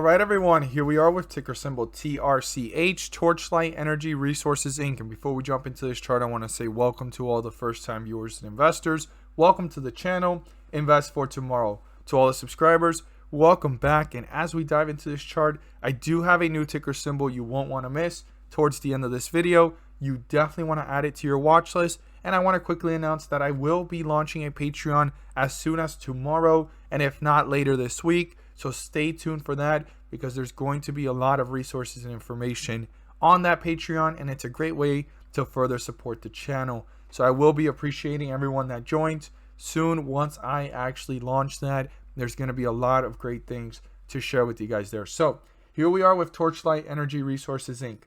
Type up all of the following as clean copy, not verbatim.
All right, everyone, here we are with ticker symbol TRCH, Torchlight Energy Resources Inc. And before we jump into this chart, I want to say welcome to all the first-time viewers and investors. Welcome to the channel, Invest for Tomorrow. To all the subscribers, welcome back. And as we dive into this chart, I do have a new ticker symbol you won't want to miss towards the end of this video. You definitely want to add it to your watch list. And I want to quickly announce that I will be launching a Patreon as soon as tomorrow, and if not later this week. So stay tuned for that, because there's going to be a lot of resources and information on that Patreon, and it's a great way to further support the channel. So I will be appreciating everyone that joins soon. Once I actually launch that, there's going to be a lot of great things to share with you guys there. So here we are with Torchlight Energy Resources Inc.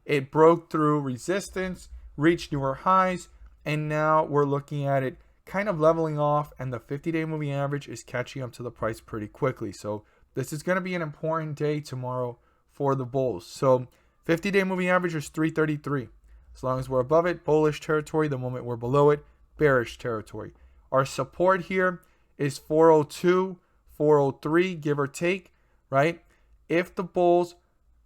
It broke through resistance, reached newer highs, and now we're looking at it kind of leveling off, and the 50-day moving average is catching up to the price pretty quickly. So this is going to be an important day tomorrow for the bulls. So 50-day moving average is 333. As long as we're above it, bullish territory. The moment we're below it, bearish territory. Our support here is 402, 403, give or take, right? If the bulls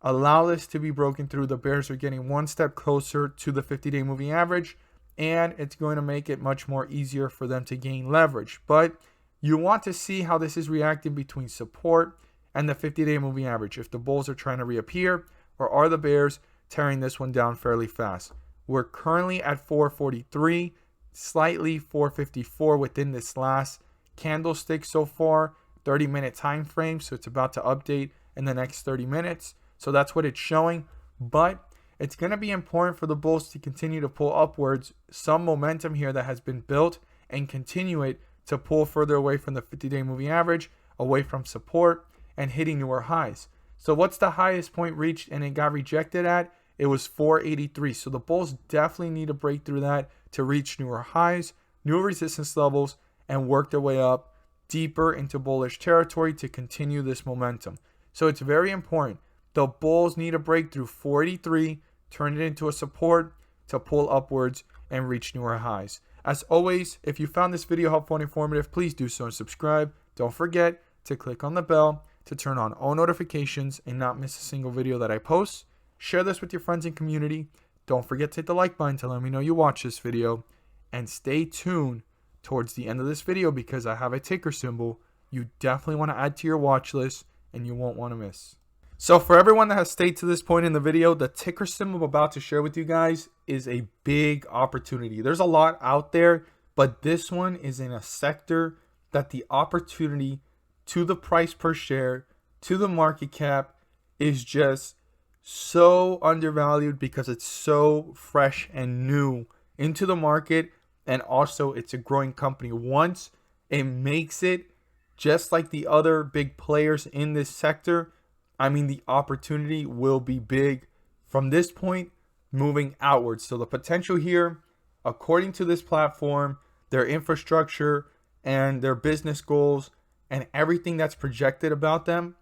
allow this to be broken through, the bears are getting one step closer to the 50-day moving average, and it's going to make it much more easier for them to gain leverage. But you want to see how this is reacting between support and the 50-day moving average. If the bulls are trying to reappear, or are the bears tearing this one down fairly fast? We're currently at 443, slightly 454 within this last candlestick so far, 30-minute time frame. So it's about to update in the next 30 minutes. So that's what it's showing. But it's going to be important for the bulls to continue to pull upwards, some momentum here that has been built, and continue it to pull further away from the 50-day moving average, away from support, and hitting newer highs. So what's the highest point reached and it got rejected at? It was 483. So the bulls definitely need to break through that to reach newer highs, new resistance levels, and work their way up deeper into bullish territory to continue this momentum. So it's very important. The bulls need to break through 483, turn it into a support to pull upwards and reach newer highs. As always, if you found this video helpful and informative, please do so and subscribe. Don't forget to click on the bell to turn on all notifications and not miss a single video that I post. Share this with your friends and community. Don't forget to hit the like button to let me know you watch this video. And stay tuned towards the end of this video, because I have a ticker symbol you definitely want to add to your watch list and you won't want to miss. So for everyone that has stayed to this point in the video, the ticker symbol I'm about to share with you guys is a big opportunity. There's a lot out there, but this one is in a sector that the opportunity to the price per share, to the market cap, is just so undervalued because it's so fresh and new into the market, and also it's a growing company. Once it makes it, just like the other big players in this sector, I mean, the opportunity will be big from this point moving outwards. So the potential here, according to this platform, their infrastructure and their business goals and everything that's projected about them,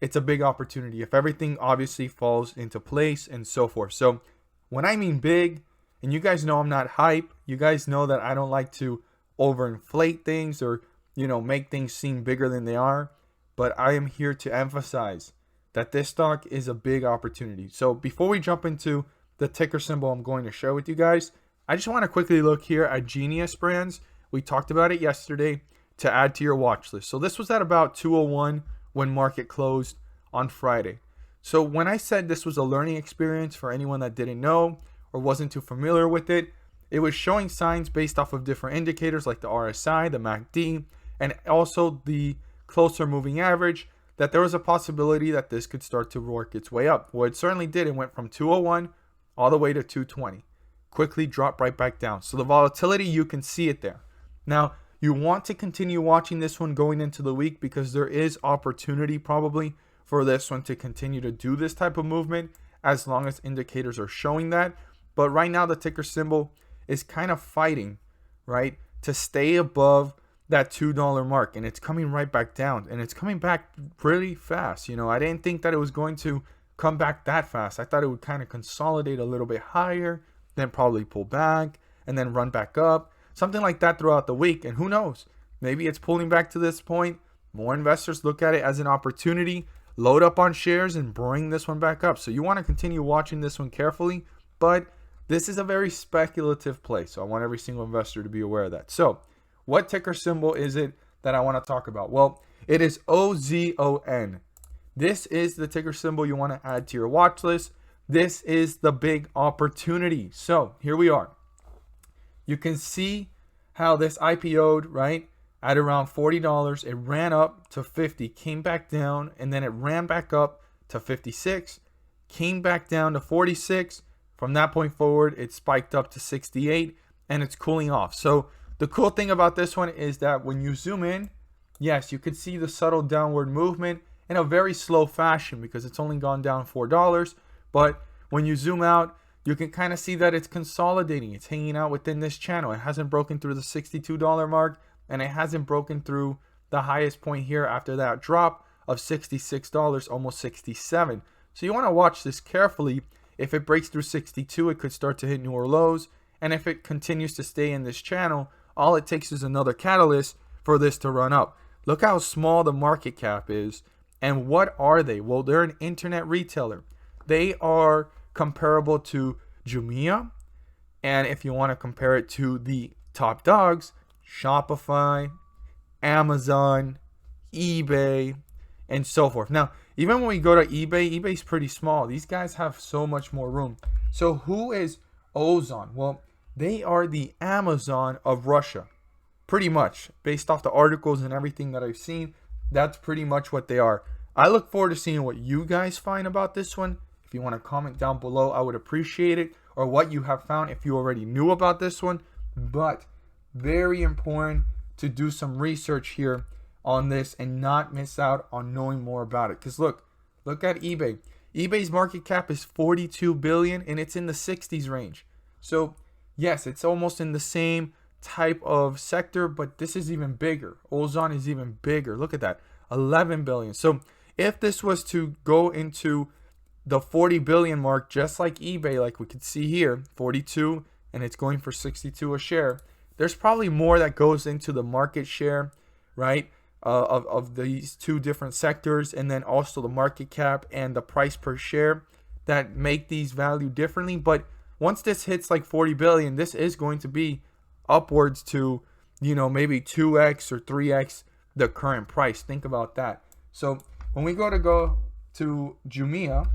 it's a big opportunity if everything obviously falls into place and so forth. So when I mean big, and you guys know I'm not hype, you guys know that I don't like to overinflate things or, make things seem bigger than they are, but I am here to emphasize that this stock is a big opportunity. So before we jump into the ticker symbol I'm going to share with you guys, I just want to quickly look here at Genius Brands. We talked about it yesterday, to add to your watch list. So this was at about 201 when market closed on Friday. So when I said this was a learning experience for anyone that didn't know or wasn't too familiar with it, it was showing signs based off of different indicators like the RSI, the MACD, and also the closer moving average, that there was a possibility that this could start to work its way up. Well, it certainly did. It went from 201 all the way to 220. Quickly dropped right back down. So the volatility, you can see it there. Now, you want to continue watching this one going into the week, because there is opportunity probably for this one to continue to do this type of movement as long as indicators are showing that. But right now, the ticker symbol is kind of fighting, right, to stay above that $2 mark, and it's coming right back down, and it's coming back pretty fast. I didn't think that it was going to come back that fast. I thought it would kind of consolidate a little bit higher, then probably pull back and then run back up, something like that throughout the week. And who knows, maybe it's pulling back to this point. More investors look at it as an opportunity. load up on shares and bring this one back up. So you want to continue watching this one carefully, but this is a very speculative play. So I want every single investor to be aware of that. So what ticker symbol is it that I want to talk about? Well, it is OZON. This is the ticker symbol you want to add to your watch list. This is the big opportunity. So here we are. You can see how this IPO'd, right, at around $40. It ran up to 50, came back down, and then it ran back up to 56, came back down to 46. From that point forward, it spiked up to 68, and it's cooling off. So the cool thing about this one is that when you zoom in, yes, you could see the subtle downward movement in a very slow fashion because it's only gone down $4. But when you zoom out, you can kind of see that it's consolidating. It's hanging out within this channel. It hasn't broken through the $62 mark, and it hasn't broken through the highest point here after that drop of $66, almost $67. So you want to watch this carefully. If it breaks through 62, it could start to hit newer lows. And if it continues to stay in this channel, all it takes is another catalyst for this to run up. Look how small the market cap is. And what are they? Well, they're an internet retailer. They are comparable to Jumia. And if you want to compare it to the top dogs, Shopify, Amazon, eBay, and so forth. Now, even when we go to eBay, eBay's pretty small. These guys have so much more room. So who is Ozon? Well, they are the Amazon of Russia. Pretty much. Based off the articles and everything that I've seen, that's pretty much what they are. I look forward to seeing what you guys find about this one. If you want to comment down below, I would appreciate it. Or what you have found if you already knew about this one. But very important to do some research here on this and not miss out on knowing more about it. Because look at eBay. eBay's market cap is 42 billion and it's in the 60s range. So yes, it's almost in the same type of sector, but this is even bigger. Ozon is even bigger. Look at that, 11 billion. So if this was to go into the 40 billion mark, just like eBay, like we could see here, 42, and it's going for 62 a share, there's probably more that goes into the market share, right, of these two different sectors, and then also the market cap and the price per share that make these valued differently. But once this hits like 40 billion, this is going to be upwards to, maybe 2x or 3x the current price. Think about that. So when we go to Jumia,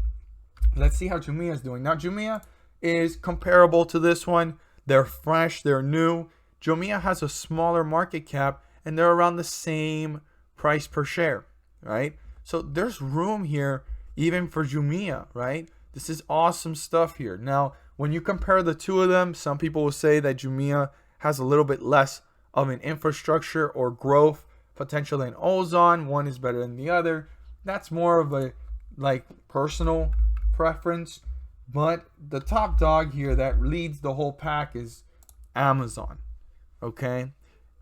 let's see how Jumia is doing. Now, Jumia is comparable to this one. They're fresh, they're new. Jumia has a smaller market cap, and they're around the same price per share, right? So there's room here even for Jumia, right? This is awesome stuff here. Now, when you compare the two of them, some people will say that Jumia has a little bit less of an infrastructure or growth potential than Ozon. One is better than the other. That's more of a personal preference. But the top dog here that leads the whole pack is Amazon. Okay?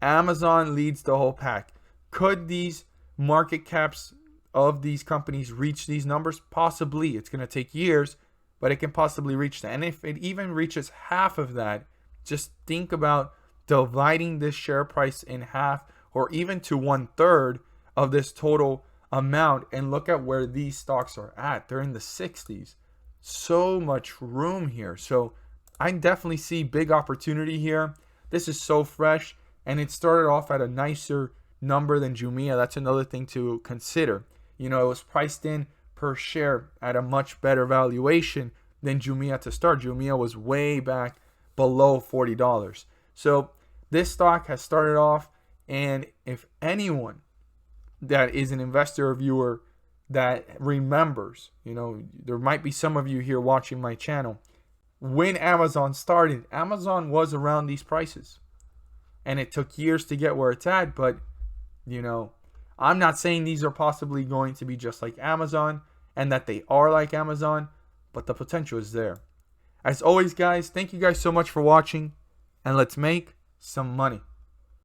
Amazon leads the whole pack. Could these market caps of these companies reach these numbers? Possibly. It's going to take years, but it can possibly reach that. And if it even reaches half of that, just think about dividing this share price in half or even to 1/3 of this total amount and look at where these stocks are at. They're in the 60s. So much room here. So I definitely see big opportunity here. This is so fresh, and it started off at a nicer number than Jumia. That's another thing to consider. It was priced in per share at a much better valuation than Jumia to start. Jumia was way back below $40. So this stock has started off, and if anyone that is an investor or viewer that remembers, there might be some of you here watching my channel, when Amazon started, Amazon was around these prices, and it took years to get where it's at. But I'm not saying these are possibly going to be just like Amazon and that they are like Amazon, but the potential is there. As always, guys, thank you guys so much for watching, and let's make some money.